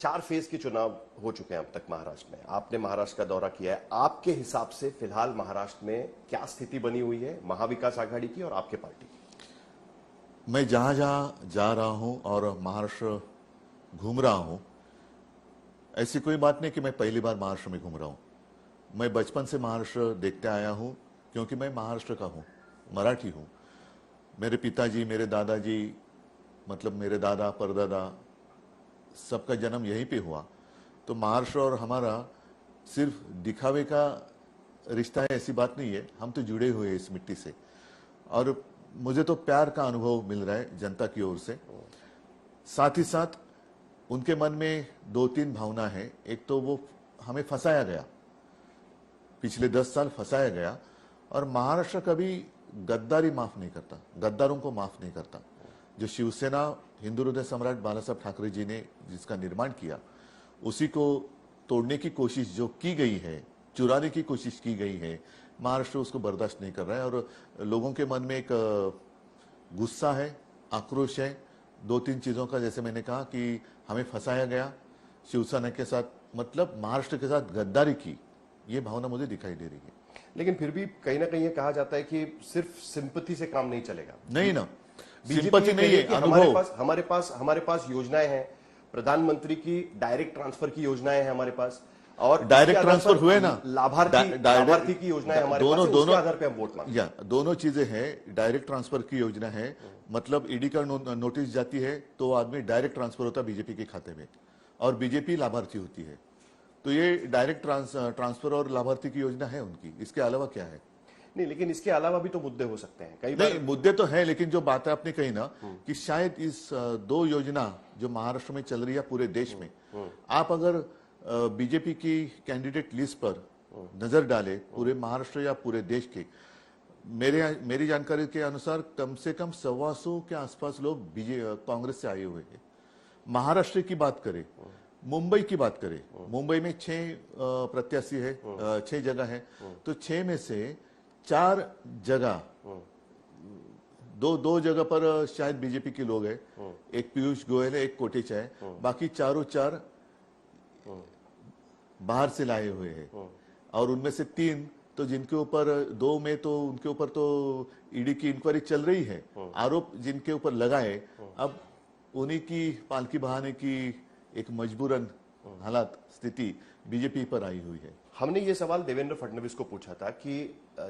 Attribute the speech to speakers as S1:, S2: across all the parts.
S1: 4 phase के चुनाव हो चुके हैं अब तक महाराष्ट्र में। आपने महाराष्ट्र का दौरा किया है। आपके हिसाब से फिलहाल महाराष्ट्र में क्या स्थिति बनी हुई है महाविकास आघाड़ी की और आपके पार्टी की?
S2: मैं जहां जहां जा रहा हूं और महाराष्ट्र घूम रहा हूं, ऐसी कोई बात नहीं कि मैं पहली बार महाराष्ट्र में घूम रहा हूं। मैं बचपन से महाराष्ट्र देखते आया हूं, क्योंकि मैं महाराष्ट्र का हूं, मराठी हूं। मेरे पिताजी, मेरे दादाजी, मतलब मेरे दादा परदादा, सबका जन्म यहीं पे हुआ। तो महाराष्ट्र और हमारा सिर्फ दिखावे का रिश्ता है ऐसी बात नहीं है, हम तो जुड़े हुए हैं इस मिट्टी से। और मुझे तो प्यार का अनुभव मिल रहा है जनता की ओर से। साथ ही साथ उनके मन में 2-3 भावना है। एक तो वो हमें फंसाया गया, पिछले 10 साल फंसाया गया, और महाराष्ट्र कभी गद्दारी माफ नहीं करता, गद्दारों को माफ नहीं करता। जो शिवसेना हिंदू हृदय सम्राट बाला साहब ठाकरे जी ने जिसका निर्माण किया, उसी को तोड़ने की कोशिश जो की गई है, चुराने की कोशिश की गई है, महाराष्ट्र उसको बर्दाश्त नहीं कर रहा है। और लोगों के मन में एक गुस्सा है, आक्रोश है 2-3 चीजों का। जैसे मैंने कहा कि हमें फंसाया गया, शिवसेना के साथ, मतलब महाराष्ट्र के साथ गद्दारी की, ये भावना मुझे दिखाई दे रही है।
S1: लेकिन फिर भी कहीं ना कहीं ये कहा जाता है कि सिर्फ सिंपैथी से काम नहीं चलेगा।
S2: नहीं ना,
S1: सिंपैथी नहीं है,
S2: अनुभव।
S1: हमारे पास योजनाएं हैं, प्रधानमंत्री की डायरेक्ट ट्रांसफर की योजनाएं हैं हमारे पास, और
S2: डायरेक्ट ट्रांसफर हुए ना,
S1: लाभार्थी की योजनाएं हमारे पास, उसके आधार पे हम वोट मांगते हैं।
S2: या दोनों चीजें हैं। डायरेक्ट ट्रांसफर की योजना है, मतलब ईडी का नोटिस जाती है तो आदमी डायरेक्ट ट्रांसफर होता है बीजेपी के खाते में, और बीजेपी लाभार्थी होती है। तो ये डायरेक्ट ट्रांसफर और लाभार्थी की योजना है उनकी। इसके अलावा क्या है?
S1: नहीं, लेकिन इसके अलावा भी तो मुद्दे हो सकते हैं कई
S2: नहीं, मुद्दे तो है, लेकिन जो बात है आपने कही ना कि शायद इस 2 योजना जो महाराष्ट्र में चल रही है पूरे देश में, आप अगर बीजेपी की कैंडिडेट लिस्ट पर नजर डाले पूरे महाराष्ट्र या पूरे देश के, मेरी जानकारी के अनुसार कम से कम 125 के आसपास लोग कांग्रेस से आए हुए हैं। महाराष्ट्र की बात करें, मुंबई की बात करें, मुंबई में 6 प्रत्याशी है, 6 जगह है, तो 6 में से 4 जगह, दो जगह पर शायद बीजेपी के लोग हैं। एक पीयूष गोयल है, एक कोटेचा है, बाकी चारों 4 बाहर से लाए हुए हैं। और उनमें से 3 तो जिनके ऊपर 2 में तो उनके ऊपर तो ईडी की इंक्वायरी चल रही है, आरोप जिनके ऊपर लगाए, अब उन्हीं की पालकी बहाने की एक मजबूरन हालात स्थिति बीजेपी पर आई हुई है।
S1: हमने ये सवाल देवेंद्र फडणवीस को पूछा था कि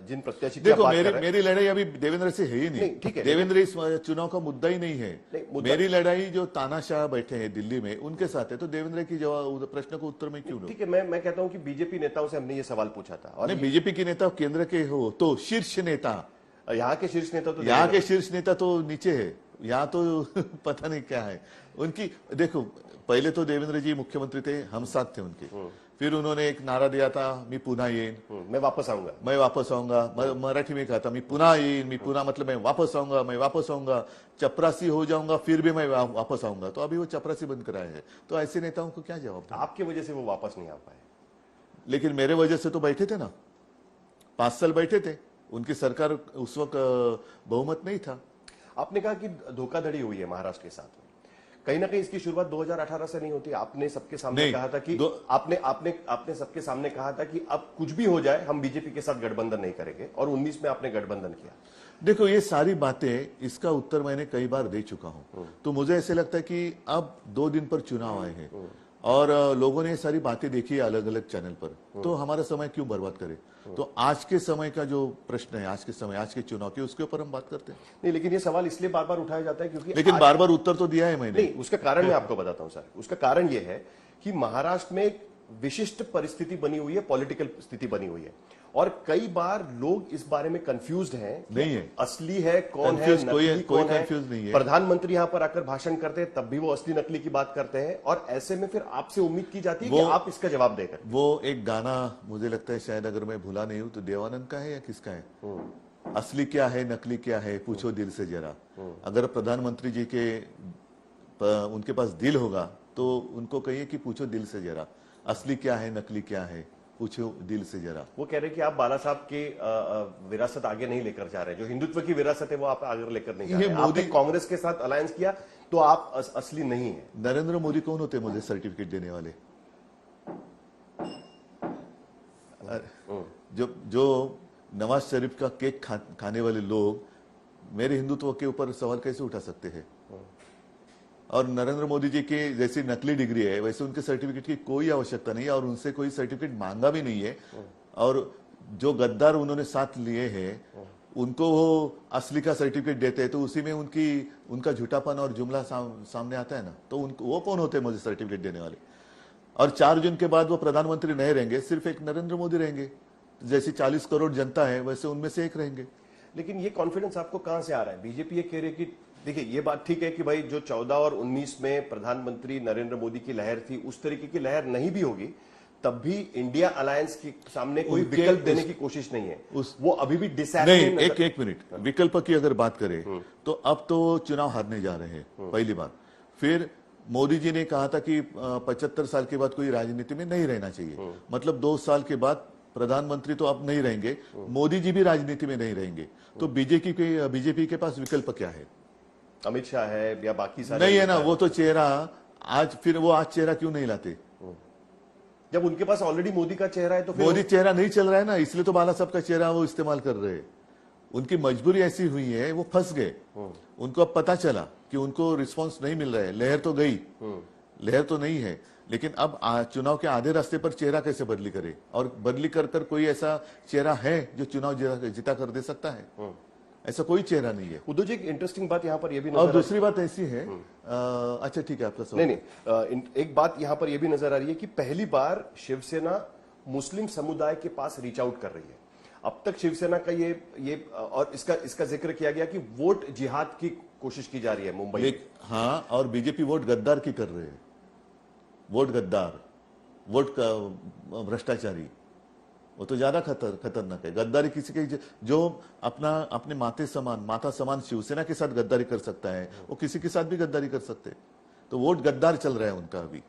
S1: जिन प्रत्याशी,
S2: देखो मेरी लड़ाई अभी देवेंद्र से है ही नहीं,
S1: ठीक है,
S2: देवेंद्र इस चुनाव का मुद्दा ही नहीं है। मेरी लड़ाई जो तानाशाह बैठे हैं दिल्ली में उनके साथ है। तो देवेंद्र की जवाब प्रश्न को उत्तर में क्यों?
S1: ठीक है, मैं कहता हूं कि बीजेपी नेताओं से हमने ये सवाल पूछा था, और
S2: बीजेपी के नेता केंद्र के हो तो शीर्ष नेता,
S1: यहाँ के शीर्ष नेता तो
S2: यहाँ के शीर्ष नेता तो नीचे है, यहाँ तो पता नहीं क्या है उनकी। देखो, पहले तो देवेंद्र जी मुख्यमंत्री थे, हम साथ थे उनके, फिर उन्होंने एक नारा दिया था, मैं पुन्हा येईन,
S1: मैं वापस आऊंगा,
S2: मराठी में कहा था, मैं पुन्हा येईन, मैं पुन्हा मतलब मैं वापस आऊंगा, चपरासी हो जाऊंगा फिर भी मैं वापस आऊंगा। तो अभी वो चपरासी बन कर आए हैं। तो ऐसे नेताओं को क्या जवाब?
S1: आपकी वजह से वो वापस नहीं आ पाए,
S2: लेकिन मेरे वजह से तो बैठे थे ना, 5 साल बैठे थे, उनकी सरकार उस वक्त बहुमत नहीं था।
S1: आपने कहा कि धोखाधड़ी हुई है महाराष्ट्र के साथ में, कहीं ना कहीं इसकी शुरुआत 2018 से नहीं होती? आपने सबके सामने कहा था कि आपने सबके सामने कहा था कि अब कुछ भी हो जाए हम बीजेपी के साथ गठबंधन नहीं करेंगे, और 19 में आपने गठबंधन किया।
S2: देखो, ये सारी बातें, इसका उत्तर मैंने कई बार दे चुका हूं। तो मुझे ऐसे लगता है कि अब 2 दिन पर चुनाव आए हैं और लोगों ने सारी बातें देखी है अलग अलग चैनल पर, तो हमारा समय क्यों बर्बाद करें? तो आज के समय का जो प्रश्न है, आज के समय, आज के चुनाव के, उसके ऊपर हम बात करते हैं।
S1: नहीं, लेकिन ये सवाल इसलिए बार बार उठाया जाता है क्योंकि,
S2: लेकिन बार बार उत्तर तो दिया है मैंने।
S1: नहीं, उसका कारण मैं आपको बताता हूं सर। उसका कारण यह है कि महाराष्ट्र में एक विशिष्ट परिस्थिति बनी हुई है, पॉलिटिकल स्थिति बनी हुई है, और कई बार लोग इस बारे में कंफ्यूज्ड हैं,
S2: नहीं है
S1: असली है कौन है, नकली कौन है।
S2: नहीं है।
S1: प्रधानमंत्री यहां पर आकर भाषण करते हैं तब भी वो असली नकली की बात करते हैं, और ऐसे में फिर आपसे उम्मीद की जाती है कि आप इसका जवाब देकर।
S2: वो एक गाना मुझे लगता है, शायद अगर मैं भूला नहीं हूं तो देवानंद का है या किसका है, असली क्या है नकली क्या है पूछो दिल से जरा। अगर प्रधानमंत्री जी के उनके पास दिल होगा तो उनको कहिए कि पूछो दिल से जरा, असली क्या है नकली क्या है पूछो दिल से जरा।
S1: वो कह रहे कि आप बाला साहब की विरासत आगे नहीं लेकर जा रहे, जो हिंदुत्व की विरासत है वो आप आगे लेकर नहीं जा रहे। आपने कांग्रेस के साथ अलायंस किया, तो आप असली नहीं है।
S2: नरेंद्र मोदी कौन होते हैं मुझे सर्टिफिकेट देने वाले? जो नवाज शरीफ का केक खाने वाले लोग मेरे हिंदुत्व के ऊपर सवाल कैसे उठा सकते हैं? और नरेंद्र मोदी जी की जैसी नकली डिग्री है वैसे उनके सर्टिफिकेट की कोई आवश्यकता नहीं है और उनसे कोई सर्टिफिकेट मांगा भी नहीं है। और जो गद्दार उन्होंने साथ लिए हैं उनको वो असली का सर्टिफिकेट देते हैं तो उसी में उनका झूठापन और जुमला सामने आता है ना। तो वो कौन होते हैं मुझे सर्टिफिकेट देने वाले? और 4 जून के बाद वो प्रधानमंत्री नहीं रहेंगे, सिर्फ एक नरेंद्र मोदी रहेंगे। जैसी 40 करोड़ जनता है वैसे उनमें से एक रहेंगे।
S1: लेकिन ये कॉन्फिडेंस आपको कहां से आ रहा है? बीजेपी ये कह रही है कि देखिए ये बात ठीक है कि भाई जो 14 और 19 में प्रधानमंत्री नरेंद्र मोदी की लहर थी उस तरीके की लहर नहीं भी होगी, तब भी इंडिया अलायंस के सामने कोई विकल्प देने की कोशिश नहीं है। वो अभी भी
S2: नहीं, एक मिनट, विकल्प की अगर बात करें तो अब तो चुनाव हारने जा रहे हैं पहली बार। फिर मोदी जी ने कहा था कि 75 साल के बाद कोई राजनीति में नहीं रहना चाहिए, मतलब 2 साल के बाद प्रधानमंत्री तो अब नहीं रहेंगे, मोदी जी भी राजनीति में नहीं रहेंगे। तो बीजेपी के पास विकल्प क्या है?
S1: अमित शाह है या बाकी सारे
S2: नहीं है ना। वो तो चेहरा आज चेहरा क्यों नहीं लाते?
S1: जब उनके पास ऑलरेडी मोदी का चेहरा है तो फिर
S2: मोदी चेहरा नहीं चल रहा है ना, इसलिए तो बाला साहब का चेहरा वो इस्तेमाल कर रहे हैं। उनकी मजबूरी ऐसी हुई है, वो फंस गए। उनको अब पता चला कि उनको रिस्पांस नहीं मिल रहा है। लहर तो गई, लहर तो नहीं है, लेकिन अब चुनाव के आधे रास्ते पर चेहरा कैसे बदली करे? और बदली कर कोई ऐसा चेहरा है जो चुनाव जिता कर दे सकता है? ऐसा कोई चेहरा नहीं है।
S1: उद्धव जी एक इंटरेस्टिंग बात यहाँ पर यह भी
S2: और दूसरी बात ऐसी है, अच्छा ठीक है आपका सवाल।
S1: नहीं, एक बात यहाँ पर यह भी नजर आ रही है कि पहली बार शिवसेना मुस्लिम समुदाय के पास रीच आउट कर रही है। अब तक शिवसेना का ये और इसका जिक्र किया गया कि वोट जिहाद की कोशिश की जा रही है मुंबई में।
S2: हाँ, और बीजेपी वोट गद्दार की कर रहे हैं। वोट गद्दार, वोट का भ्रष्टाचारी, वो तो ज्यादा खतरनाक है। गद्दारी किसी के जो अपने माता समान शिवसेना के साथ गद्दारी कर सकता है, वो किसी के साथ भी गद्दारी कर सकते हैं। तो वोट गद्दार चल रहा है उनका अभी।